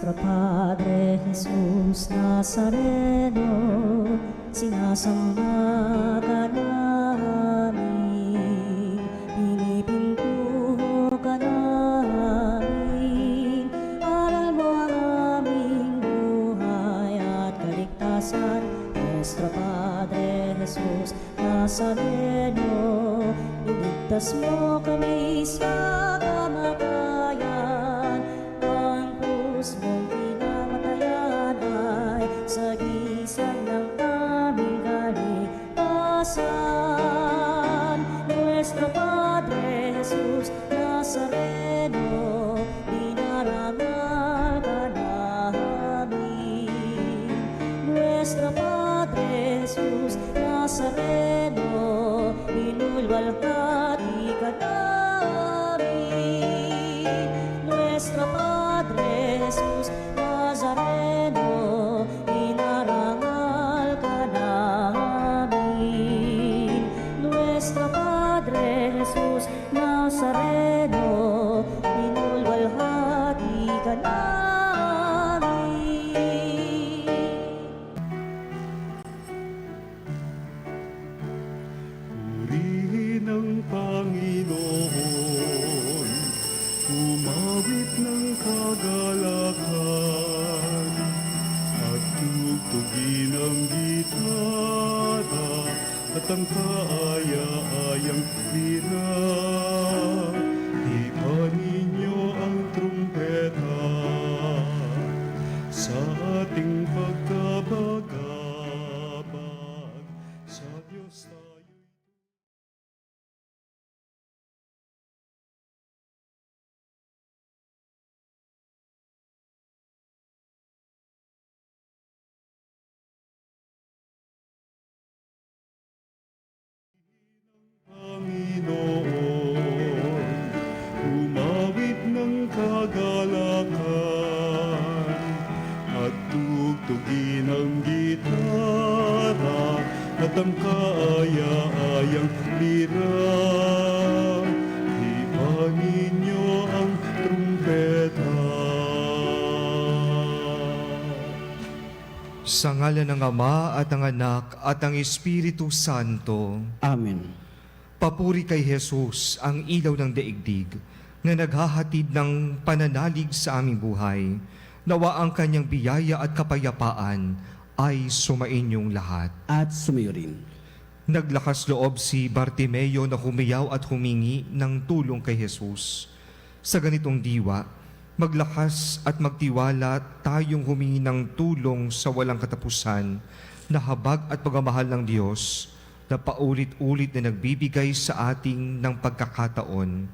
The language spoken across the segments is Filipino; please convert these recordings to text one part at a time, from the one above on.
Nuestro Padre Jesús Nazareno, sinasamba ka namin, pinipintuho ka namin, aral mo ang aming buhay at kaligtasan. Nuestro Padre Jesús Nazareno, iligtas mo kami sa kamatayan. Ang krus mong pinamatayan ay sagisag ng aming kaligtasan. Nuestro Padre Jesus Nazareno, dinarangal ka namin. Nuestro Padre Jesus Nazareno, inulwalhati ka namin. Nuestro Padre Jesus Nazareno, inarangal ka namin. Nuestro Padre Jesus Nazareno, inulwalhati ka namin. Purihin ang Panginoon, umawit ng kagalakan, at tugtugin ang gitara at ang kaaya-ayang lira. Ipanin niyo ang trumpeta sa ating pagkabagabag sa Diyos tayo. Panginoon, umawit ng kagalakan, at tugtugin ang gitara at ang kaaya-ayang lira. Ipanin niyo ang trumpeta. Sa ngalan ng Ama at ng Anak at ng Espiritu Santo. Amen. Papuri kay Jesus, ang ilaw ng daigdig, na naghahatid ng pananalig sa aming buhay. Nawa ang kanyang biyaya at kapayapaan ay sumainyong lahat. At sumayo rin. Naglakas loob si Bartimeo na humiyaw at humingi ng tulong kay Jesus. Sa ganitong diwa, maglakas at magtiwala tayong humingi ng tulong sa walang katapusan na habag at pagmamahal ng Diyos na paulit-ulit na nagbibigay sa ating ng pagkakataon.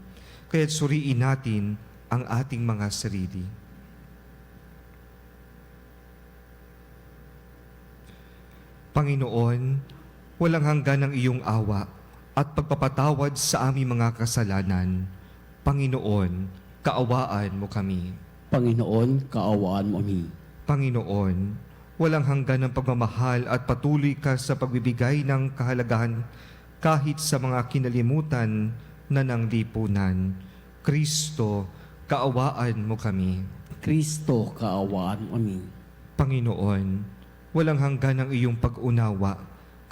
Kaya't suriin natin ang ating mga sarili. Panginoon, walang hanggan ang iyong awa at pagpapatawad sa aming mga kasalanan. Panginoon, kaawaan mo kami. Panginoon, kaawaan mo kami. Panginoon, walang hanggan ang pagmamahal at patuloy ka sa pagbibigay ng kahalagahan kahit sa mga kinalimutan na ng lipunan. Kristo, kaawaan mo kami. Kristo, kaawaan mo kami. Panginoon, walang hanggan ang iyong pag-unawa,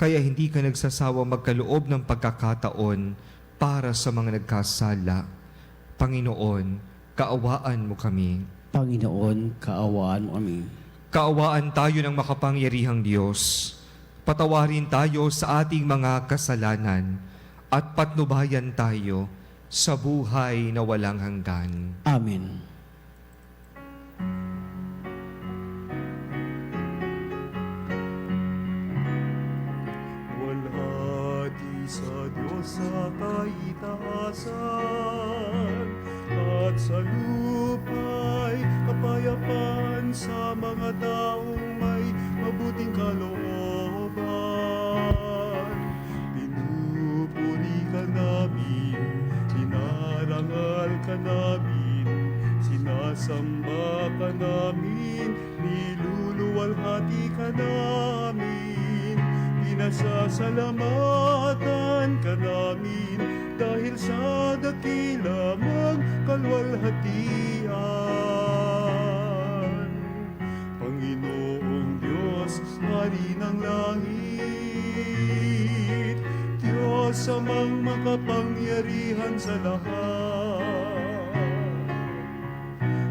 kaya hindi ka nagsasawa magkaloob ng pagkakataon para sa mga nagkasala. Panginoon, kaawaan mo kami. Panginoon, kaawaan mo kami. Kaawaan tayo ng makapangyarihang Diyos. Patawarin tayo sa ating mga kasalanan at patnubayan tayo sa buhay na walang hanggan. Amen. Walhati sa Diyos sa kaitaasan, at sa lupa'y kapayapaan sa mga taong may mabuting kalooban. Pinupuri ka namin, inarangal ka namin, sinasamba ka namin, niluluwalhati ka namin, pinasasalamatan ka namin, dahil sa dakila mong kalwalhatian. Diyos, Hari ng langit, Diyos amang makapangyarihan sa lahat.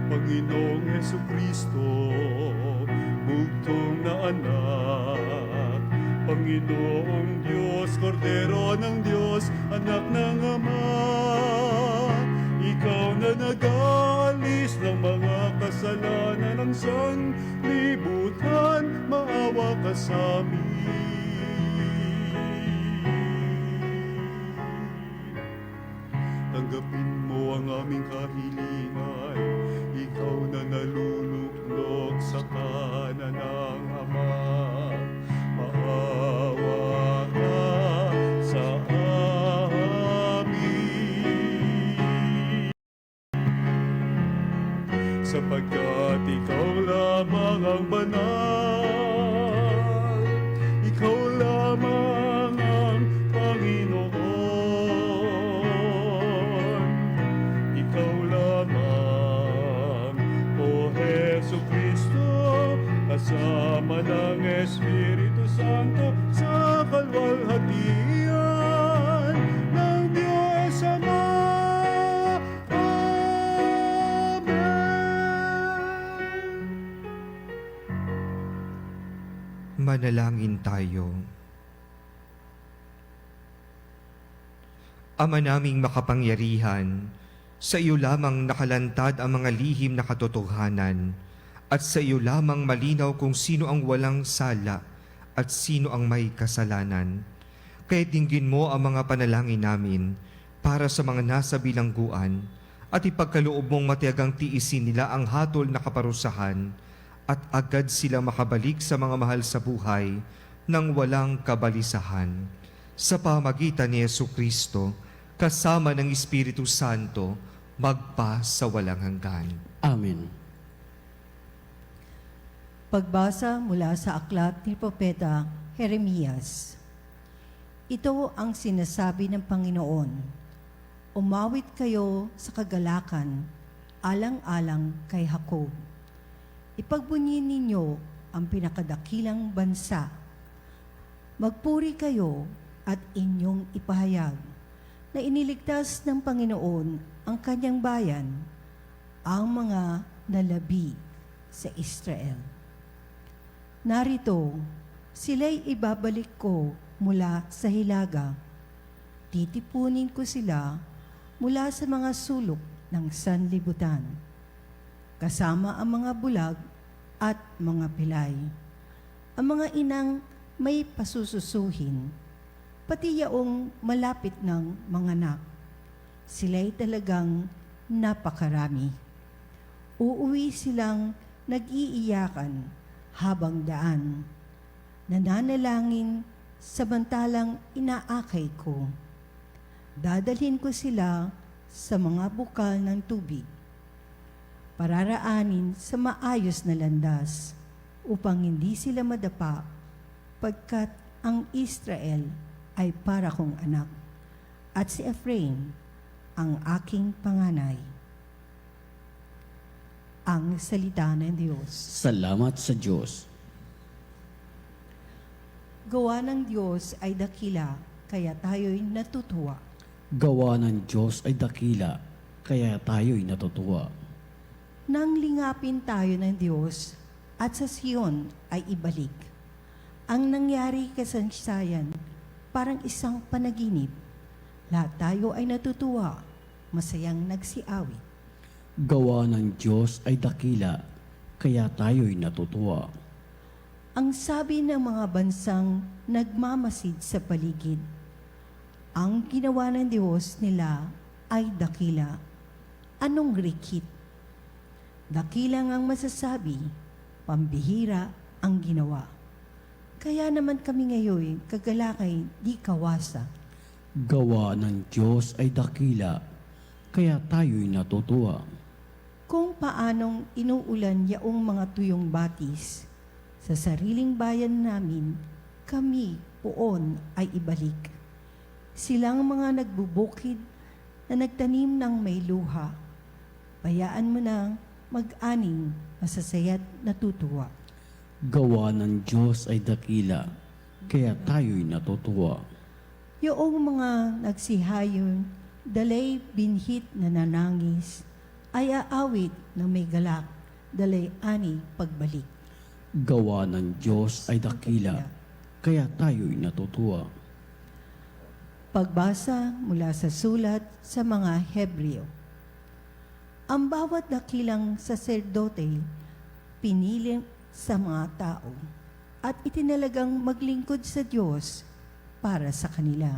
Panginoong Hesukristo, bugtong na anak, Panginoong Diyos, Kordero ng Diyos, anak ng Ama, ikaw na nag-aalis ng mga kasalanan ng sanlibutan, maawa ka sa amin. Tanggapin mo ang aming kahilingan, ikaw na naluluklok sa kanan ng Ama. Maawa ka sa amin, sapagkat ikaw lamang ang banal, ikaw lamang ang Panginoon, ikaw lamang, O Hesukristo, kasama ng Espiritu Santo sa kalwalhatian ng Diyos Ama. Amen. Manalangin tayo. Ama naming makapangyarihan, sa iyo lamang nakalantad ang mga lihim na katotohanan, at sa iyo lamang malinaw kung sino ang walang sala at sino ang may kasalanan. Kaya dinggin mo ang mga panalangin namin para sa mga nasa bilangguan at ipagkaloob mong matiyagang tiisin nila ang hatol na kaparusahan at agad sila makabalik sa mga mahal sa buhay nang walang kabalisahan. Sa pamagitan ni Jesucristo, kasama ng Espiritu Santo, magpa sa walang hanggan. Amen. Pagbasa mula sa aklat ni Propeta Jeremias. Ito ang sinasabi ng Panginoon, umawit kayo sa kagalakan, alang-alang kay Jacob. Ipagbunyin ninyo ang pinakadakilang bansa. Magpuri kayo at inyong ipahayag na iniligtas ng Panginoon ang kanyang bayan, ang mga nalabi sa Israel. Narito, sila'y ibabalik ko mula sa hilaga. Titipunin ko sila mula sa mga sulok ng sanlibutan, kasama ang mga bulag at mga pilay, ang mga inang may pasususuhin, pati yaong malapit ng mga anak. Sila'y talagang napakarami. Uuwi silang nag-iiyakan habang daan, nananalangin samantalang inaakay ko. Dadalhin ko sila sa mga bukal ng tubig, pararaanin sa maayos na landas upang hindi sila madapa, pagkat ang Israel ay para kong anak at si Ephraim ang aking panganay. Ang salita ng Diyos. Salamat sa Diyos. Gawa ng Diyos ay dakila, kaya tayo'y natutuwa. Gawa ng Diyos ay dakila, kaya tayo'y natutuwa. Nang lingapin tayo ng Diyos at sa Sion ay ibalik. Ang nangyari kasaysayan, parang isang panaginip. Lahat tayo ay natutuwa, masayang nagsiawit. Gawa ng Diyos ay dakila, kaya tayo'y natutuwa. Ang sabi ng mga bansang nagmamasid sa paligid, ang ginawa ng Diyos nila ay dakila. Anong rikit? Dakila ngang masasabi, pambihira ang ginawa. Kaya naman kami ngayon, kagalakay di kawasa. Gawa ng Diyos ay dakila, kaya tayo'y natutuwa. Kung paanong inuulan yaong mga tuyong batis, sa sariling bayan namin, kami poon ay ibalik. Silang mga nagbubukid na nagtanim ng may luha. Bayaan mo nang mag-aning masasaya't natutuwa. Gawa ng Diyos ay dakila, kaya tayo'y natutuwa. Yoong mga nagsihayon, dalay binhit na nanangis, ay aawit ng may galak, dalay ani pagbalik. Gawa ng Diyos ay dakila, kaya tayo'y natutuwa. Pagbasa mula sa sulat sa mga Hebreo. Ang bawat dakilang saserdote pinili sa mga tao at itinalagang maglingkod sa Diyos para sa kanila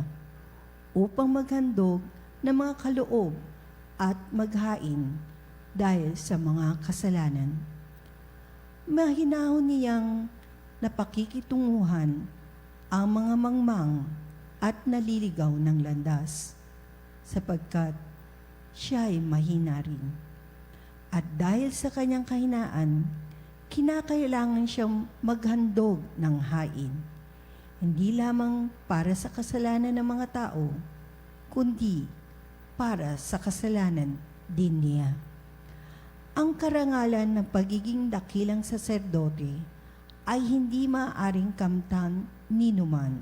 upang maghandog ng mga kaloob at maghain dahil sa mga kasalanan. Mahinahon niyang napakikitunguhan ang mga mangmang at naliligaw ng landas sapagkat siya'y mahina rin. At dahil sa kanyang kahinaan, kinakailangan siyang maghandog ng hain, hindi lamang para sa kasalanan ng mga tao, kundi para sa kasalanan din niya. Ang karangalan ng pagiging dakilang saserdote ay hindi maaaring kamtan ni numan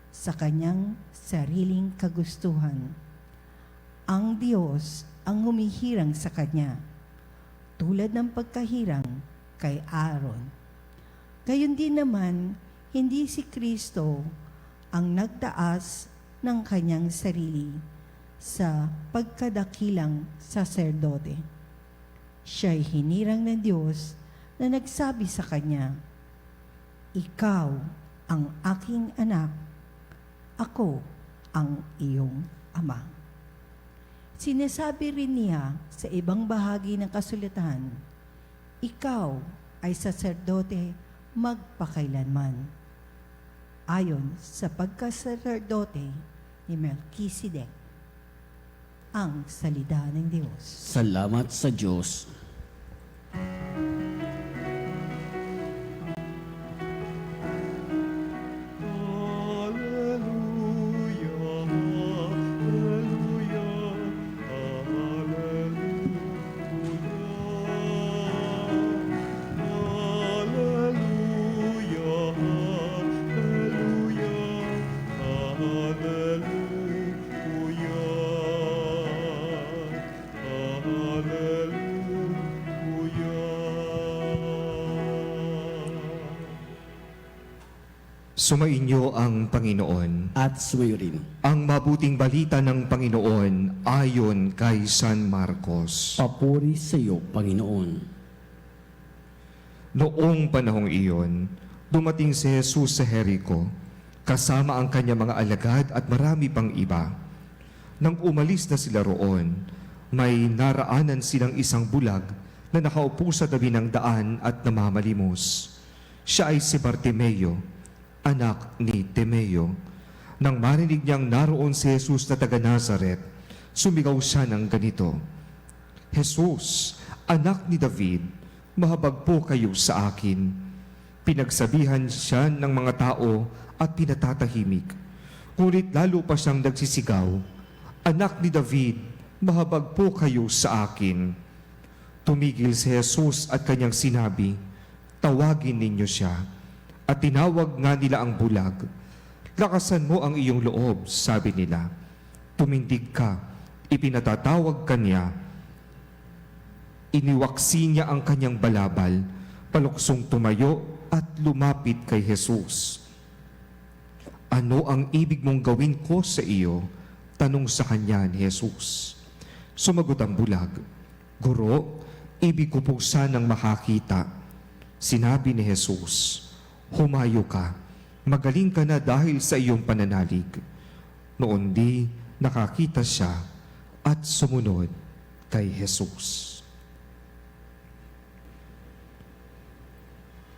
sa kanyang sariling kagustuhan. Ang Diyos ang humihirang sa kanya, tulad ng pagkahirang kay Aaron. Gayon din naman, hindi si Kristo ang nagtaas ng kanyang sarili sa pagkadakilang saserdote. Siya'y hinirang ng Diyos na nagsabi sa kanya, "Ikaw ang aking anak, ako ang iyong ama." Sinasabi rin niya sa ibang bahagi ng kasulatan, "Ikaw ay saserdote magpakailanman." Ayon sa pagkasaserdote ni Melchizedek, ang salita ng Diyos. Salamat sa Diyos. Sumainyo ang Panginoon. At sumayo rin. Ang mabuting balita ng Panginoon ayon kay San Marcos. Papuri sa iyo, Panginoon. Noong panahong iyon, dumating si Jesus sa Jericho, kasama ang kanyang mga alagad at marami pang iba. Nang umalis na sila roon, may naraanan silang isang bulag na nakaupo sa tabi ng daan at namamalimos. Siya ay si Bartimeo, anak ni Timeo. Nang marinig niyang naroon si Jesus na taga Nazaret, sumigaw siya ng ganito, "Jesus, anak ni David, mahabag po kayo sa akin." Pinagsabihan siya ng mga tao at pinatatahimik. Ngunit lalo pa siyang nagsisigaw, "Anak ni David, mahabag po kayo sa akin." Tumigil si Jesus at kanyang sinabi, "Tawagin ninyo siya." At tinawag nga nila ang bulag. "Lakasan mo ang iyong loob," sabi nila. Tumindig ka, ipinatatawag kanya. Iniwaksi niya ang kanyang balabal, paluksong tumayo at lumapit kay Jesus. "Ano ang ibig mong gawin ko sa iyo?" tanong sa kanya ni Jesus. Sumagot ang bulag, "Guro, ibig ko po sanang makakita." Sinabi ni Jesus, "Humayo ka, magaling ka na dahil sa iyong pananalig." Noon di nakakita siya at sumunod kay Jesus.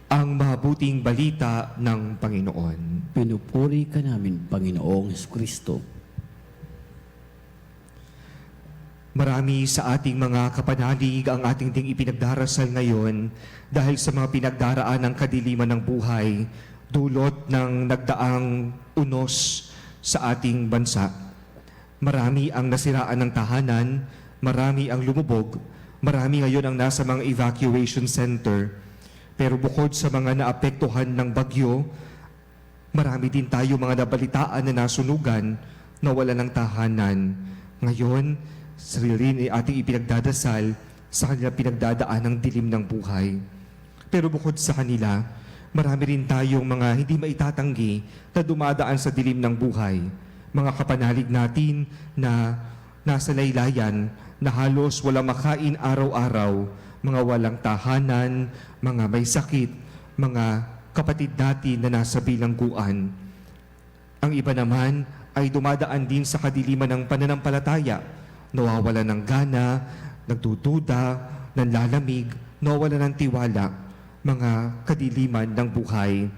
Ang mabuting balita ng Panginoon. Pinupuri ka namin, Panginoong Kristo. Marami sa ating mga kapanalig ang ating ding ipinagdarasal ngayon dahil sa mga pinagdaraan ng kadiliman ng buhay, dulot ng nagdaang unos sa ating bansa. Marami ang nasiraan ng tahanan, marami ang lumubog, marami ngayon ang nasa mga evacuation center. Pero bukod sa mga naapektuhan ng bagyo, marami din tayo mga nabalitaan na nasunugan na wala ng tahanan. Ngayon, sarili ay ating ipinagdadasal sa kanilang pinagdadaan ng dilim ng buhay. Pero bukod sa kanila, marami rin tayong mga hindi maitatanggi na dumadaan sa dilim ng buhay. Mga kapanalig natin na nasa laylayan na halos walang makain araw-araw, mga walang tahanan, mga may sakit, mga kapatid natin na nasa bilangguan. Ang iba naman ay dumadaan din sa kadiliman ng pananampalataya, nawawalan ng gana, nagdududa, nanlalamig, nawawalan ng tiwala, mga kadiliman ng buhay.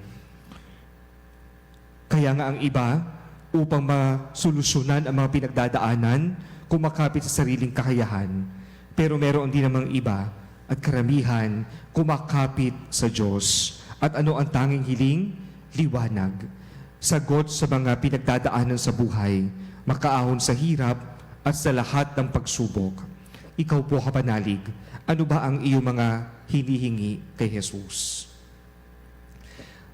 Kaya nga ang iba, upang masolusyonan ang mga pinagdadaanan, kumakapit sa sariling kakayahan. Pero meron din namang iba at karamihan kumakapit sa Diyos. At ano ang tanging hiling? Liwanag. Sagot sa mga pinagdadaanan sa buhay, makaahon sa hirap at sa lahat ng pagsubok. Ikaw po, kapanalig, ano ba ang iyong mga hinihingi kay Jesus?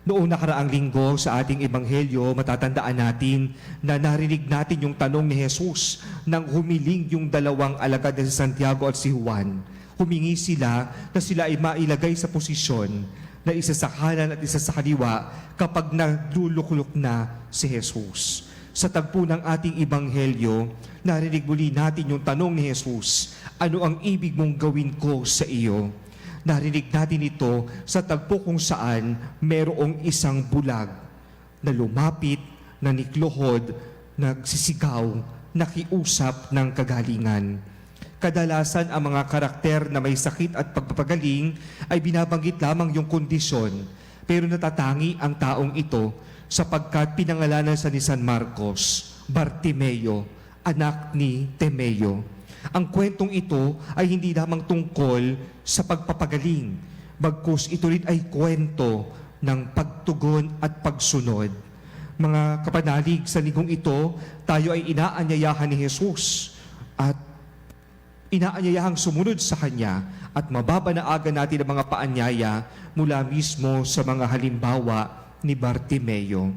Noong nakaraang linggo sa ating ebanghelyo, matatandaan natin na narinig natin yung tanong ni Jesus nang humiling yung dalawang alagad na si Santiago at si Juan. Humingi sila na sila ay mailagay sa posisyon na isa sa kanan at isa sa kaliwa kapag nagluluklok na si Jesus. Sa tagpo ng ating ebanghelyo, narinig muli natin yung tanong ni Jesus, ano ang ibig mong gawin ko sa iyo? Narinig natin ito sa tagpo kung saan merong isang bulag na lumapit, na nikluhod, nagsisigaw, nakiusap ng kagalingan. Kadalasan ang mga karakter na may sakit at pagpapagaling ay binabanggit lamang yung kondisyon, pero natatangi ang taong ito sapagkat pinangalanan sa ni San Marcos, Bartimeo, anak ni Temeo. Ang kwentong ito ay hindi lamang tungkol sa pagpapagaling, bagkus ito rin ay kwento ng pagtugon at pagsunod. Mga kapanalig, sa linggong ito, tayo ay inaanyayahan ni Jesus at inaanyayahang sumunod sa Kanya at mababanaagan natin ang mga paanyaya mula mismo sa mga halimbawa ni Bartimeo.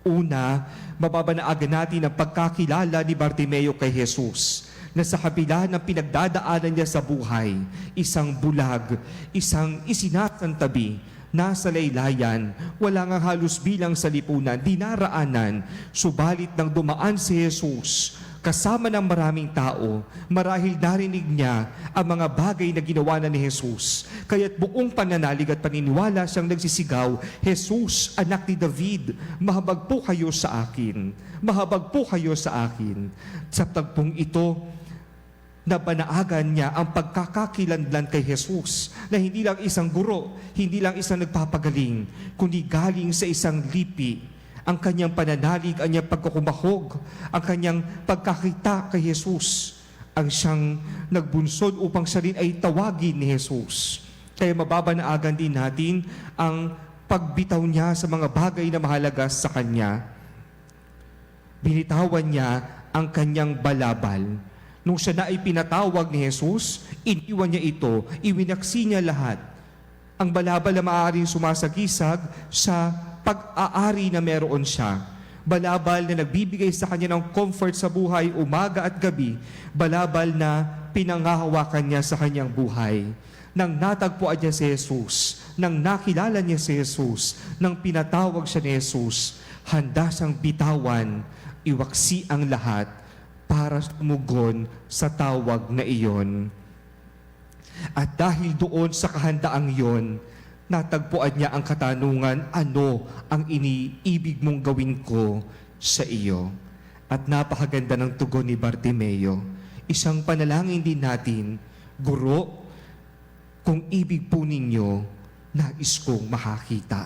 Una, mababanaagan natin ang pagkakilala ni Bartimeo kay Jesus na sa kabila ng pinagdadaanan niya sa buhay, isang bulag, isang isinasantabi, nasa laylayan, wala nga halos bilang sa lipunan, dinaraanan, subalit nang dumaan si Jesus, kasama ng maraming tao, marahil narinig niya ang mga bagay na ginawa na ni Jesus. Kaya't buong pananalig at paniniwala siyang nagsisigaw, Jesus, anak ni David, mahabag po kayo sa akin. Mahabag po kayo sa akin. Sa tagpong ito, nabanaagan niya ang pagkakakilanlan kay Jesus na hindi lang isang guro, hindi lang isang nagpapagaling, kundi galing sa isang lipi. Ang kanyang pananalig, ang kanyang pagkukumahog, ang kanyang pagkakita kay Jesus, ang siyang nagbunsod upang siya rin ay tawagin ni Jesus. Kaya mababanaagan din natin ang pagbitaw niya sa mga bagay na mahalaga sa kanya. Binitawan niya ang kanyang balabal. Nung siya na ay pinatawag ni Jesus, iniwan niya ito, iwinaksi niya lahat. Ang balabal na maaaring sumasagisag sa pag-aari na meron siya. Balabal na nagbibigay sa kanya ng comfort sa buhay umaga at gabi. Balabal na pinangahawakan niya sa kanyang buhay. Nang natagpuan niya si Jesus, nang nakilala niya si Jesus, nang pinatawag siya ni Jesus, handa siyang bitawan, iwaksi ang lahat para tumugon sa tawag na iyon. At dahil doon sa kahandaang iyon, natagpuan niya ang katanungan, ano ang iniibig mong gawin ko sa iyo? At napakaganda ng tugon ni Bartimeo. Isang panalangin din natin, Guro, kung ibig po ninyo, nais kong makakita.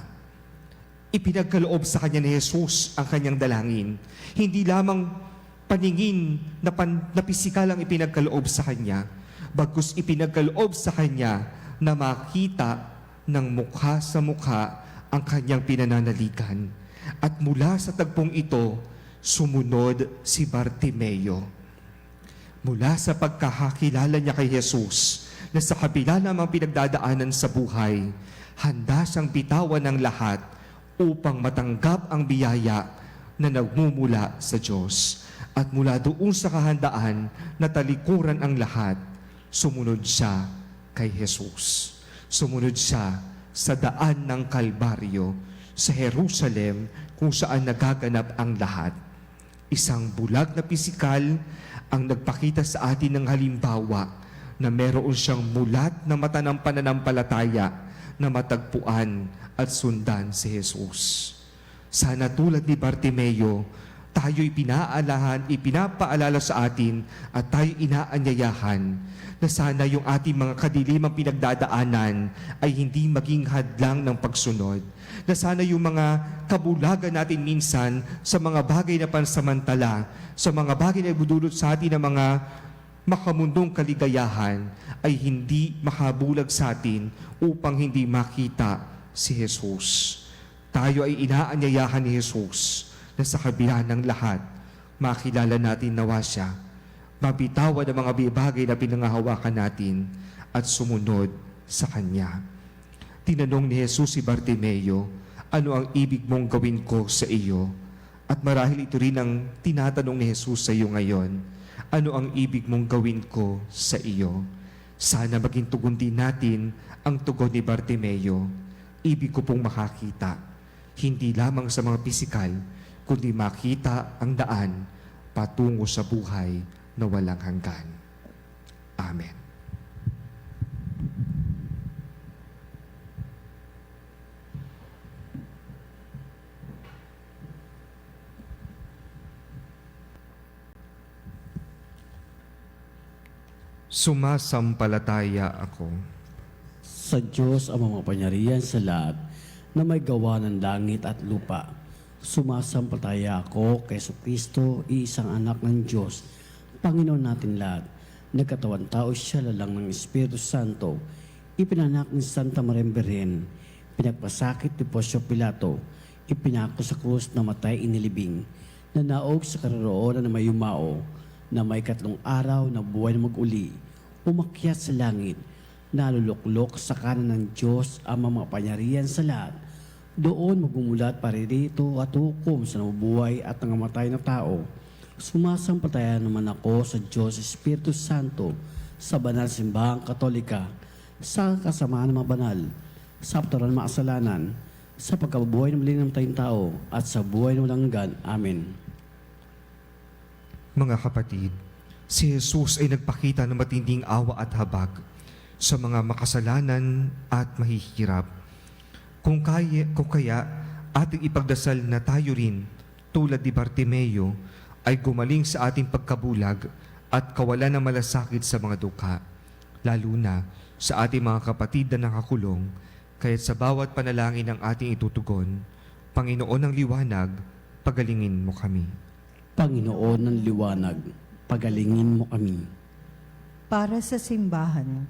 Ipinagkaloob sa kanya ni Jesus ang kanyang dalangin. Hindi lamang paningin na pisikal ang ipinagkaloob sa kanya, bagkus ipinagkaloob sa kanya na makita ng mukha sa mukha ang kanyang pinananaligan. At mula sa tagpong ito, sumunod si Bartimeo. Mula sa pagkakakilala niya kay Jesus, na sa kabila ng mga pinagdadaanan sa buhay, handa siyang bitawan ng lahat upang matanggap ang biyaya na nagmumula sa Diyos. At mula doon sa kahandaan na talikuran ang lahat, sumunod siya kay Jesus. Sumunod siya sa daan ng Kalbaryo, sa Jerusalem kung saan nagaganap ang lahat. Isang bulag na pisikal ang nagpakita sa atin ng halimbawa na meron siyang mulat na mata ng pananampalataya na matagpuan at sundan si Jesus. Sana tulad ni Bartimeo, tayo'y pinapaalala sa atin at tayo inaanyayahan na sana yung ating mga kadilimang pinagdadaanan ay hindi maging hadlang ng pagsunod. Na sana yung mga kabulagan natin minsan sa mga bagay na pansamantala, sa mga bagay na ibudulot sa atin ng mga makamundong kaligayahan ay hindi makabulag sa atin upang hindi makita si Jesus. Tayo ay inaanyayahan ni Jesus na sa kabila ng lahat, makilala natin nawa siya, mabitawan ang mga bagay na pinangahawakan natin at sumunod sa Kanya. Tinanong ni Jesus si Bartimeo, ano ang ibig mong gawin ko sa iyo? At marahil ito rin ang tinatanong ni Jesus sa iyo ngayon, ano ang ibig mong gawin ko sa iyo? Sana maging tugon din natin ang tugon ni Bartimeo. Ibig ko pong makakita, hindi lamang sa mga pisikal, kundi makita ang daan patungo sa buhay na walang hanggan. Amen. Sumasampalataya ako Sa Diyos ang mamapangyarihan sa lahat na may gawa ng langit at lupa. Sumasampalataya ako kay Kristo, iisang anak ng Diyos, Panginoon natin lahat. Nagkatawan tao siya lalang ng Espiritu Santo. Ipinanak ni Santa Maria Birhen. Pinagpasakit ni Poncio Pilato. Ipinako sa krus na matay inilibing. Nanaog sa karoroonan na may yumao. Na may 3 araw na buhay na mag-uli. Umakyat sa langit. Naluluklok sa kanan ng Diyos ang mamapangyarihan sa lahat. Doon magmumulat paririto at hukom sa nabubuhay at nangamatay na tao. Sumasampalataya naman ako sa Diyos Espiritu Santo, sa banal simbahang katolika, sa kasamaan ng mga banal, sa kapatawaran ng mga kasalanan, sa pagkabubuhay ng maling namatayang tao, at sa buhay ng walang hanggan. Amen. Mga kapatid, si Jesus ay nagpakita ng matinding awa at habag sa mga makasalanan at mahihirap. Kung kaya ating ipagdasal na tayo rin, tulad ni Bartimeo, ay gumaling sa ating pagkabulag at kawalan ng malasakit sa mga dukha, lalo na sa ating mga kapatid na nakakulong, kaya't sa bawat panalangin ng ating itutugon, Panginoon ng liwanag, pagalingin mo kami. Panginoon ng liwanag, pagalingin mo kami. Para sa simbahan,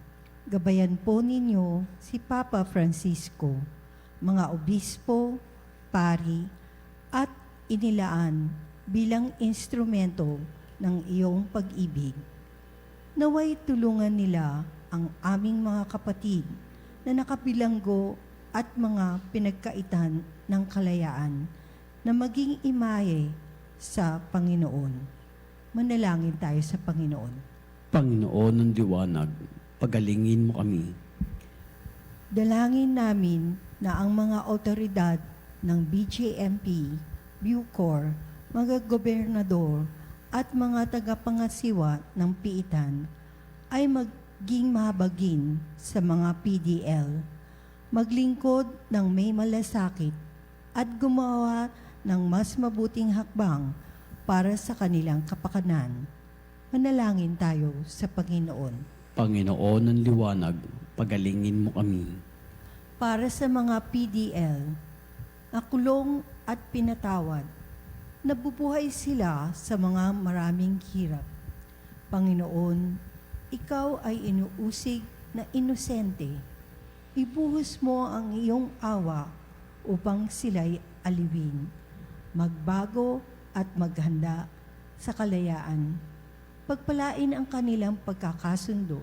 gabayan po ninyo si Papa Francisco, mga obispo, pari, at inilaan bilang instrumento ng iyong pag-ibig. Naway tulungan nila ang aming mga kapatid na nakabilanggo at mga pinagkaitan ng kalayaan na maging imahe sa Panginoon. Manalangin tayo sa Panginoon. Panginoon ng liwanag, pagalingin mo kami. Dalangin namin na ang mga otoridad ng BJMP, Bucor, mga gobernador at mga tagapangasiwa ng piitan ay maging mahabagin sa mga PDL, maglingkod ng may malasakit at gumawa ng mas mabuting hakbang para sa kanilang kapakanan. Manalangin tayo sa Panginoon. Panginoon ng liwanag, pagalingin mo kami. Para sa mga PDL, nakulong at pinatawad, nabubuhay sila sa mga maraming hirap. Panginoon, Ikaw ay inuusig na inosente. Ibuhos mo ang iyong awa upang sila'y aliwin, magbago at maghanda sa kalayaan. Pagpalain ang kanilang pagkakasundo.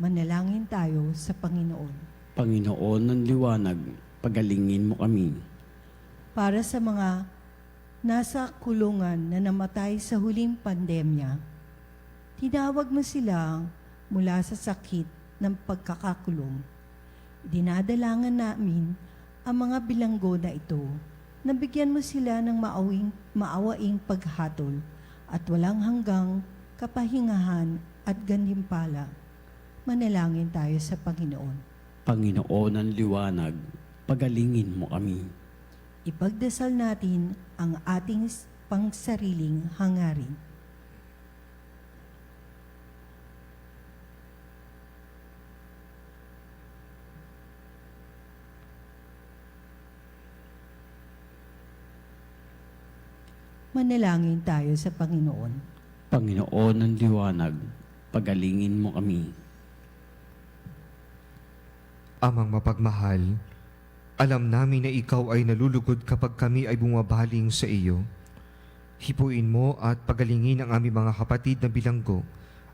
Manalangin tayo sa Panginoon. Panginoon ng liwanag, pagalingin mo kami. Para sa mga nasa kulungan na namatay sa huling pandemya, tinawag mo sila mula sa sakit ng pagkakakulong. Dinadalangan namin ang mga bilanggo na ito, na bigyan mo sila ng maawaing paghatol at walang hanggang kapahingahan at gantimpala. Manalangin tayo sa Panginoon. Panginoon ng liwanag, pagalingin mo kami. Ipagdasal natin ang ating pangsariling hangarin. Manalangin tayo sa Panginoon. Panginoon ng liwanag, pagalingin mo kami. Amang mapagmahal, alam namin na ikaw ay nalulugod kapag kami ay bumabaling sa iyo. Hipuin mo at pagalingin ang aming mga kapatid na bilanggo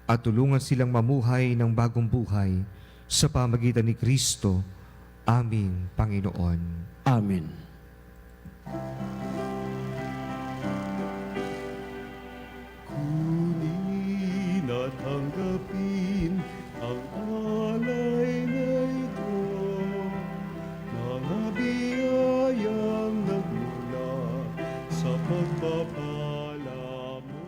at tulungan silang mamuhay ng bagong buhay sa pamagitan ni Kristo, aming Panginoon. Amen. Kunin at tanggapin ang alay na ito, mga biyayang nagmula sa pagpapala mo.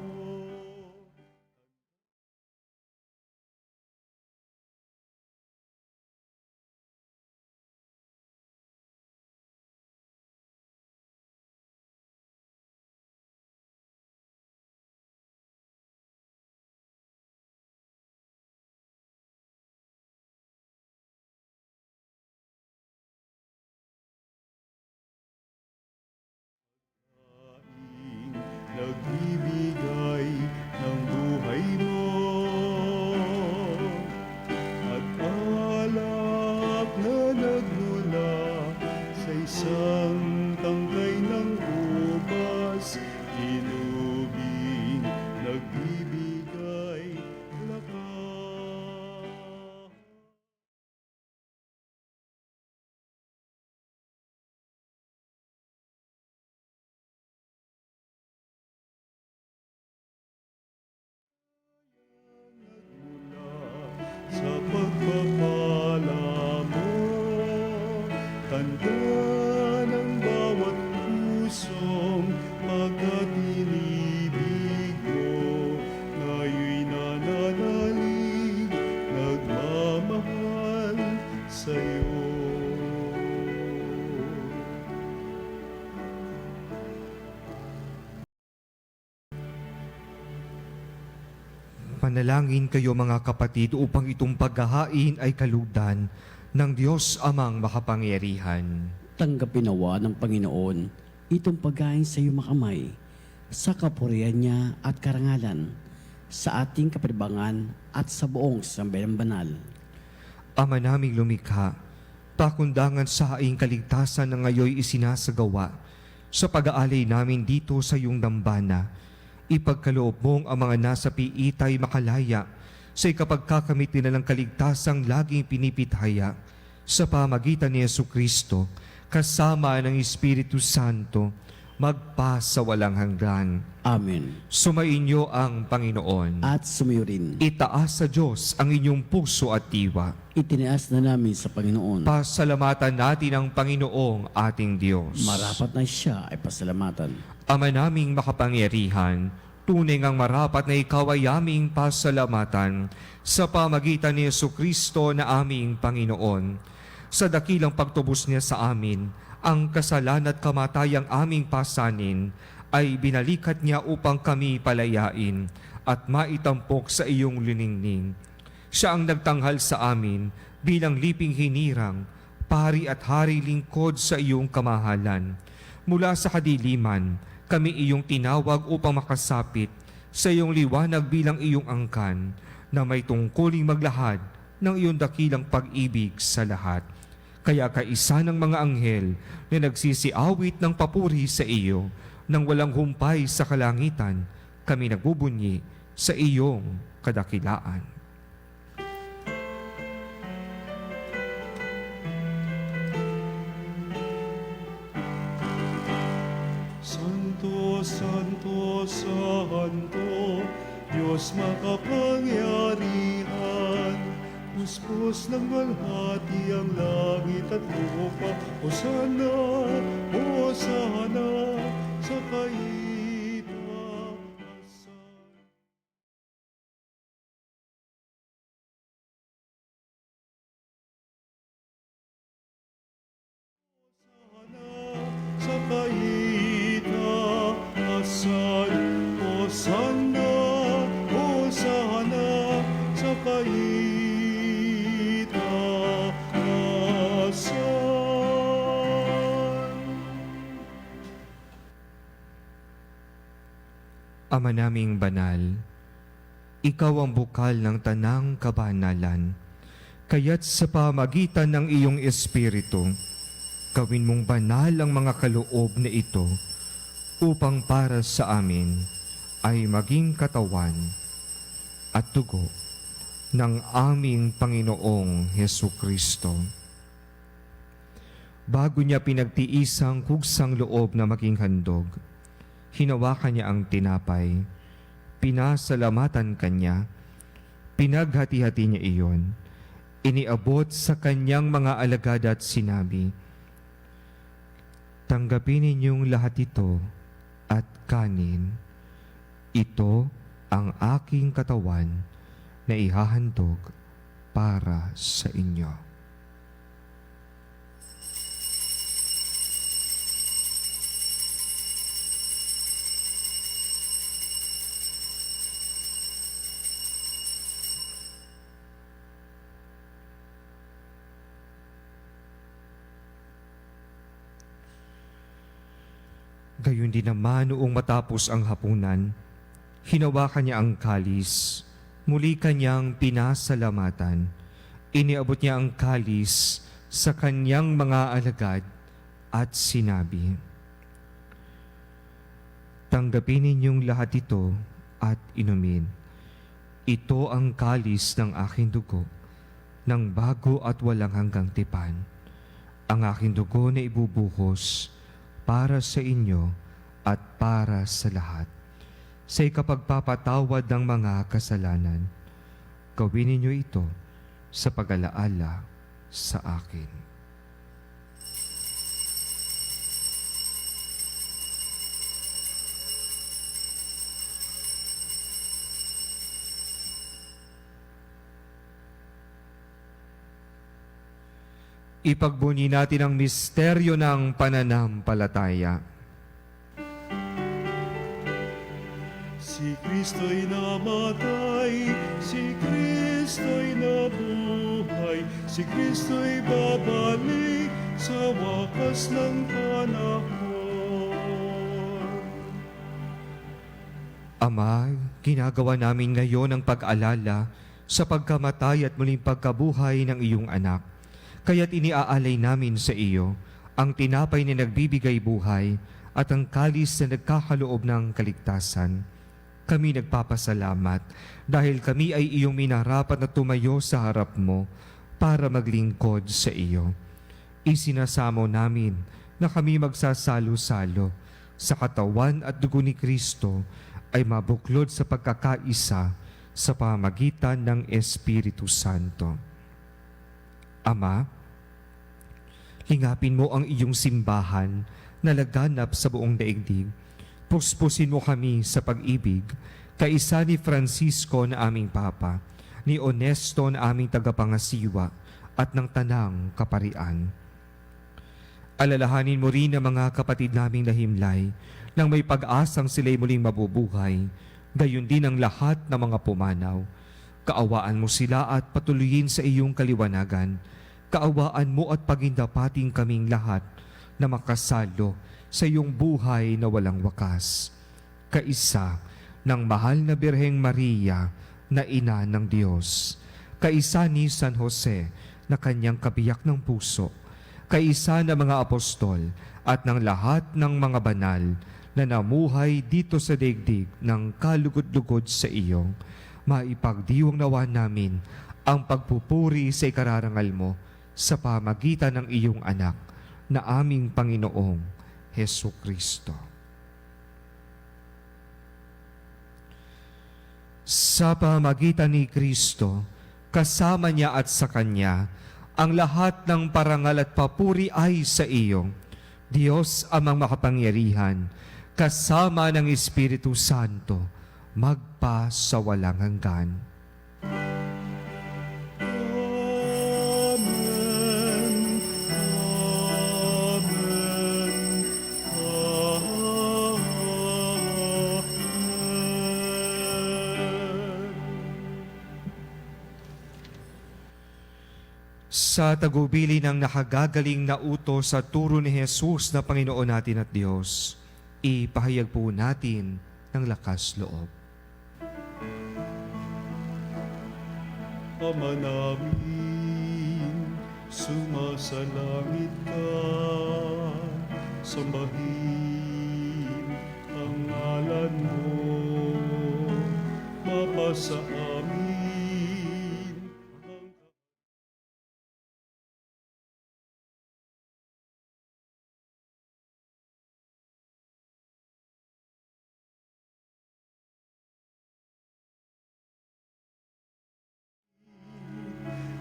Nagbibigay ng buhay mo at alak na nagmula sa isang tangkay ng ubas, tinubing nagbibigay lakas. Sa pagpapala mo, tanda ng bawat pusong pagkatinibig mo, ngayon'y nananalig, nagmamahal sa'yo. Panalangin kayo mga kapatid upang itong paghahain ay kalugdan ng Diyos Amang makapangyarihan. Tanggapin nawa ng Panginoon itong pagkain sa iyong makamay, sa kapurihan niya at karangalan, sa ating kapalibangan at sa buong sambayanang banal. Ama naming lumikha, pakundangan sa haing kaligtasan na ngayoy isinasagawa sa pag-aalay namin dito sa iyong dambana. Ipagkaloob mong ang mga nasa piitay makalaya sa ikapagkakamit nila ng kaligtasang laging pinipithaya sa pamagitan ni Jesucristo kasama ng Espiritu Santo magpa sa walang hanggan. Amen. Sumainyo ang Panginoon. At sumayo rin, Itaas sa Diyos ang inyong puso at diwa. itinaas na namin sa Panginoon. Pasalamatan natin ang Panginoong ating Diyos. Marapat na siya ay pasalamatan. Ama naming makapangyarihan, tunay ngang marapat na ikaw ay aming pasalamatan sa pamagitan ni Jesucristo na aming Panginoon. Sa dakilang pagtubos niya sa amin, ang kasalan at kamatayang aming pasanin ay binalikat niya upang kami palayain at maitampok sa iyong liningning. Siya ang nagtanghal sa amin bilang liping hinirang, pari at hari lingkod sa iyong kamahalan. Mula sa kadiliman, kami iyong tinawag upang makasapit sa iyong liwanag bilang iyong angkan na may tungkuling maglahad ng iyong dakilang pag-ibig sa lahat. Kaya kaisa ng mga anghel na nagsisiawit ng papuri sa iyo nang walang humpay sa kalangitan, kami nagbubunyi sa iyong kadakilaan. Santo, Santo, Santo, Diyos makapangyarihan. Puspos ng malhati ang langit at lupa. Hosana, Hosana, sa kaitaasan. Sa kaitaasan, Hosana, Hosana, sa kaitaasan. Ama naming banal, ikaw ang bukal ng tanang kabanalan, kaya't sa pamagitan ng iyong Espiritu, gawin mong banal ang mga kaloob na ito upang para sa amin ay maging katawan at dugo ng aming Panginoong Hesukristo. Bago niya pinagtiisang kugsang loob na maging handog, hinawakan niya ang tinapay, pinasalamatan kanya, pinaghati-hati niya iyon, iniabot sa kanyang mga alagad at sinabi, "Tanggapin ninyong lahat ito at kanin. Ito ang aking katawan na ihahandog para sa inyo." Gayon din naman noong matapos ang hapunan, hinawakan niya ang kalis, muli kanyang pinasalamatan. Iniabot niya ang kalis sa kanyang mga alagad at sinabi, "Tanggapin ninyong lahat ito at inumin. Ito ang kalis ng aking dugo, ng bago at walang hanggang tipan. Ang aking dugo na ibubuhos para sa inyo at para sa lahat, sa ikapagpapatawad ng mga kasalanan. Gawin ninyo ito sa pag-alaala sa akin." Ipagbunyi natin ang misteryo ng pananampalataya. Si Kristo'y namatay, si Kristo'y nabuhay, si Kristo'y babalik sa wakas ng panahon. Ama, ginagawa namin ngayon ang pag-alala sa pagkamatay at muling pagkabuhay ng iyong anak. Kaya't iniaalay namin sa iyo ang tinapay na nagbibigay buhay at ang kalis na nagkakaloob ng kaligtasan. Kami nagpapasalamat dahil kami ay iyong minarapat na tumayo sa harap mo para maglingkod sa iyo. Isinasamo namin na kami magsasalo-salo sa katawan at dugo ni Kristo ay mabuklod sa pagkakaisa sa pamagitan ng Espiritu Santo. Ama, hingapin mo ang iyong simbahan na laganap sa buong daigdig. Puspusin mo kami sa pag-ibig, kaisa ni Francisco na aming Papa, ni Honesto na aming tagapangasiwa, at ng tanang kaparian. Alalahanin mo rin ang mga kapatid naming nahimlay, nang may pag-asang sila'y muling mabubuhay, gayon din ang lahat ng mga pumanaw. Kaawaan mo sila at patuloyin sa iyong kaliwanagan. Kaawaan mo at pagindapating kaming lahat na makasalo sa iyong buhay na walang wakas. Kaisa ng mahal na Birheng Maria na ina ng Diyos. Kaisa ni San Jose na kanyang kabiyak ng puso. Kaisa ng mga apostol at ng lahat ng mga banal na namuhay dito sa daigdig ng kalugod-lugod sa iyo. Maipagdiwang nawa namin ang pagpupuri sa ikararangal mo sa pamagitan ng iyong anak na aming Panginoong Hesukristo. Sa pamagitan ni Kristo, kasama niya at sa Kanya, ang lahat ng parangal at papuri ay sa iyo, Diyos amang makapangyarihan, kasama ng Espiritu Santo, magpa sa walang hanggan. Amen. Amen. Amen. Sa tagubili ng nakagagaling na utos sa turo ni Jesus na Panginoon natin at Diyos, ipahayag po natin ng lakas loob. Ama namin, sumasalangit ka, sambahin ang ngalan mo, mapasa amin ang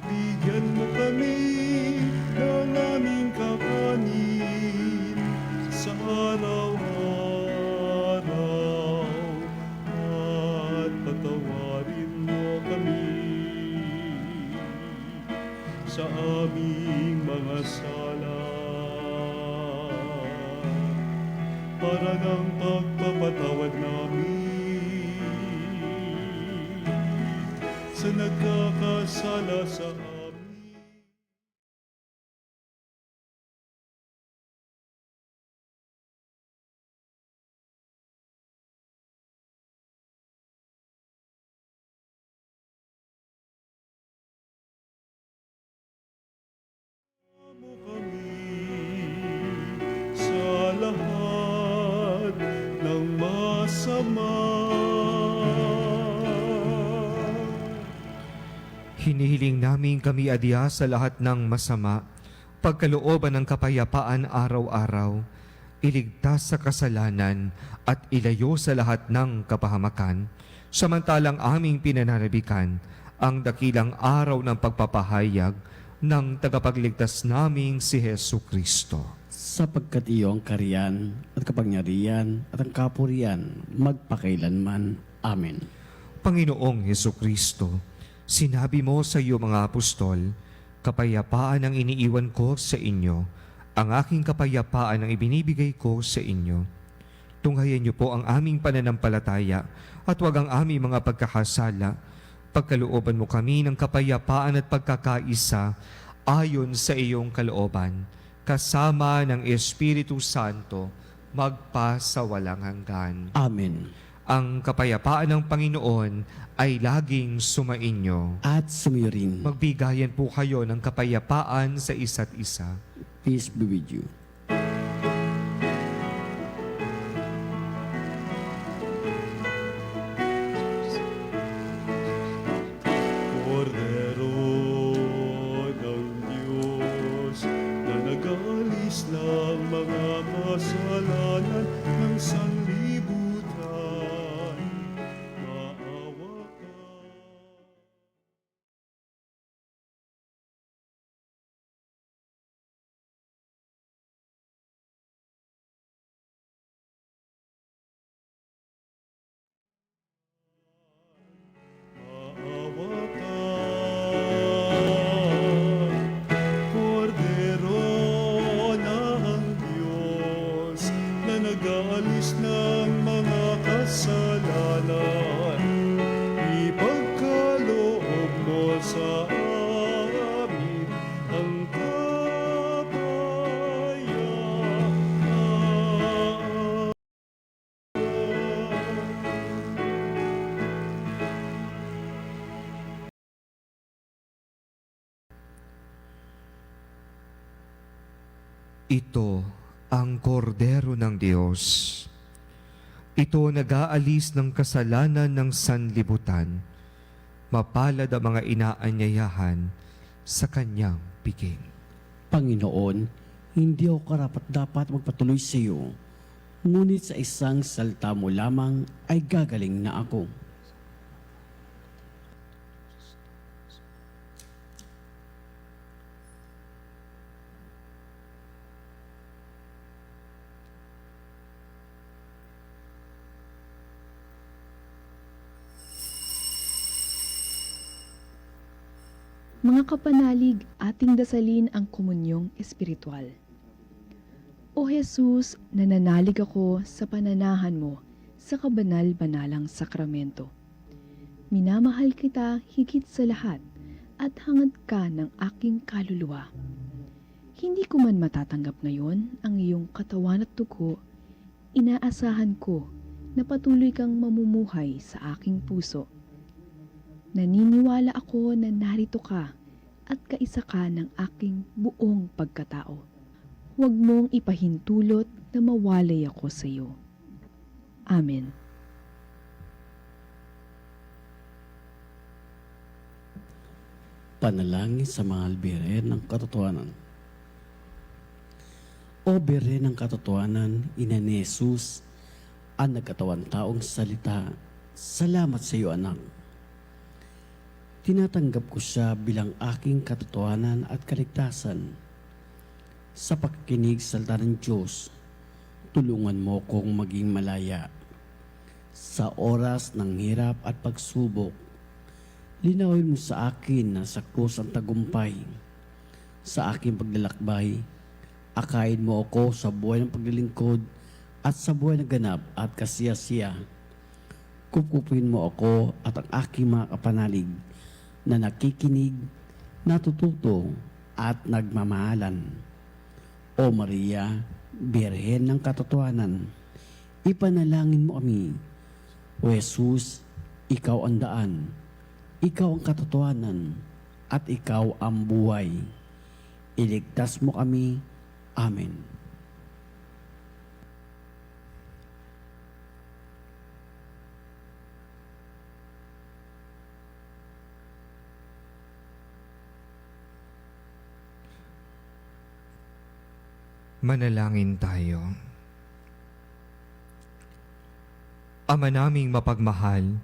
bigyan mo kami ng aming kakanin sa araw-araw at patawarin mo kami sa aming mga sala para ng pagpapatawad namin sa nagkakasala sa amin. Mo kami sa lahat ng masama. Hinihiling namin kami adya sa lahat ng masama, pagkalooban ng kapayapaan araw-araw, iligtas sa kasalanan at ilayo sa lahat ng kapahamakan, samantalang aming pinananabikan ang dakilang araw ng pagpapahayag ng tagapagligtas naming si Hesu Kristo. Sapagkat iyo ang kariyan at kapangyarihan at ang kapurian magpakailanman. Amen. Panginoong Hesu Kristo, sinabi mo sa iyo mga apostol, kapayapaan ang iniiwan ko sa inyo, ang aking kapayapaan ang ibinibigay ko sa inyo. Tunghayan niyo po ang aming pananampalataya at huwag ang aming mga pagkakasala. Pagkalooban mo kami ng kapayapaan at pagkakaisa ayon sa iyong kalooban, kasama ng Espiritu Santo, magpa sa walang hanggan. Amen. Ang kapayapaan ng Panginoon ay laging sumainyo. At sumiyo rin. Magbigayan po kayo ng kapayapaan sa isa't isa. Peace be with you. Kordero ng Diyos na nag-aalis ng mga kasalanan ng sanlibutan, maawa ka. Maawa ka, Kordero ng Diyos na nag-aalis ng mga kasalanan. Ipagkaloob mo sa amin ang kapayapaan. Ito ang kordero ng Diyos. Ito nag-aalis ng kasalanan ng sanlibutan. Mapalad ang mga inaanyayahan sa kanyang piging. Panginoon, hindi ako karapat-dapat magpatuloy sa iyo. Ngunit sa isang salita mo lamang ay gagaling na ako. Mga kapanalig, ating dasalin ang komunyong espiritual. O Jesus, nananalig ako sa pananahan mo sa kabanal-banalang sakramento. Minamahal kita higit sa lahat at hangad ka ng aking kaluluwa. Hindi ko man matatanggap ngayon ang iyong katawan at dugo, inaasahan ko na patuloy kang mamumuhay sa aking puso. Naniniwala ako na narito ka at kaisa ka ng aking buong pagkatao. Huwag mong ipahintulot na mawalay ako sa iyo. Amen. Panalangin sa mga albire ng katotohanan. O bire ng katotohanan, ina ni Jesus, ang nagkatawan taong salita, salamat sa iyo, anak. Tinatanggap ko siya bilang aking katotohanan at kaligtasan. Sa pakikinig sa salita ng Diyos, tulungan mo kong maging malaya. Sa oras ng hirap at pagsubok, linawin mo sa akin na sa krus ang tagumpay. Sa aking paglalakbay, akayin mo ako sa buhay ng paglilingkod at sa buhay ng ganap at kasiyasiya. Kupupin mo ako at ang aking mga kapanalig na nakikinig, natututo at nagmamahalan. O Maria, Birhen ng katotohanan, ipanalangin mo kami. O Jesus, ikaw ang daan, ikaw ang katotohanan, at ikaw ang buhay. Iligtas mo kami. Amen. Manalangin tayo. Ama naming mapagmahal,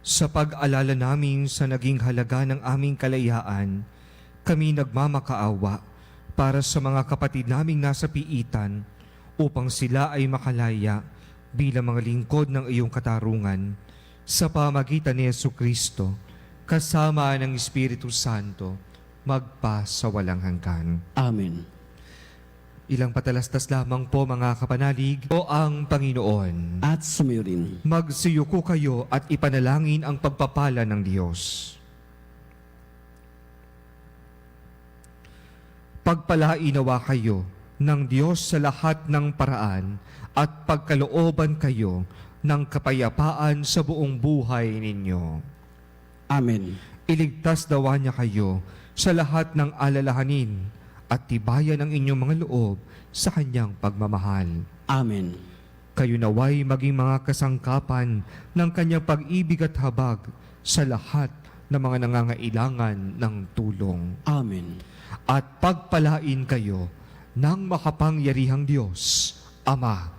sa pag-alala namin sa naging halaga ng aming kalayaan, kami nagmamakaawa para sa mga kapatid naming nasa piitan upang sila ay makalaya bilang mga lingkod ng iyong katarungan sa pamagitan ni Jesucristo, kasama ng Espiritu Santo, magpa sa walang hanggan. Amen. Ilang patalastas lamang po mga kapanalig o ang Panginoon. At sumayo rin. Magsiyuko kayo at ipanalangin ang pagpapala ng Diyos. Pagpalainawa kayo ng Diyos sa lahat ng paraan at pagkalooban kayo ng kapayapaan sa buong buhay ninyo. Amen. Iligtas dawa niya kayo sa lahat ng alalahanin at tibayan ang inyong mga loob sa kanyang pagmamahal. Amen. Kayo naway maging mga kasangkapan ng kanyang pag-ibig at habag sa lahat ng mga nangangailangan ng tulong. Amen. At pagpalain kayo ng makapangyarihang Diyos, Ama,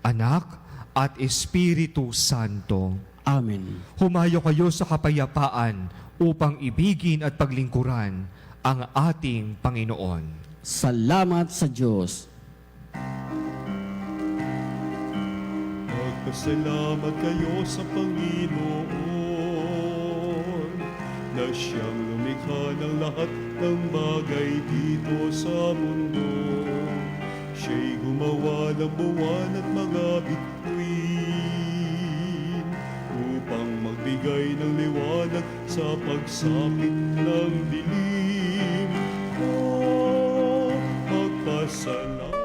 Anak, at Espiritu Santo. Amen. Humayo kayo sa kapayapaan upang ibigin at paglingkuran ang ating Panginoon. Salamat sa Diyos. Magpasalamat kayo sa Panginoon na siyang lumikha ng lahat ng bagay dito sa mundo. Siya'y gumawa ng buwan at mga bituin upang magbigay ng liwanag sa pagsapit ng dilim. O magpasalamat.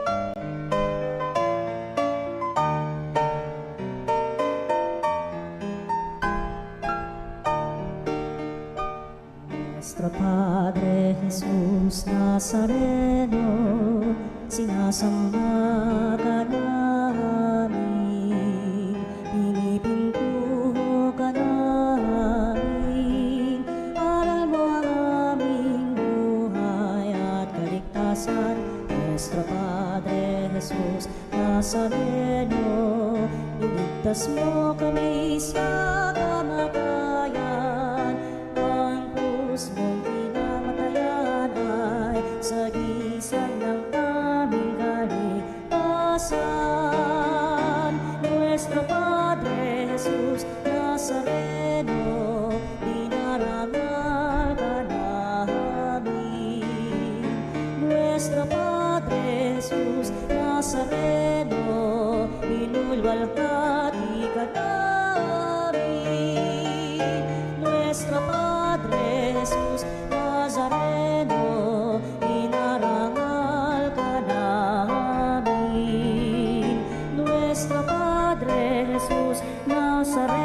Nuestro Padre Jesus Nazareno, sinasamba ka namin, pinipintuho ka namin, aral mo ang aming buhay at kaligtasan. Nuestro Padre Jesus Nazareno, iligtas mo kami sa kamatayan, ang krus mong pinamatayan ay sagisag ng aming kaligtasan. Nuestro Padre Jesus Nazareno, dinarangal ka namin. luwalhati ka namin. Nuestro Padre Jesus Nazareno, inarangal ka namin. Nuestro Padre Jesus Nazareno,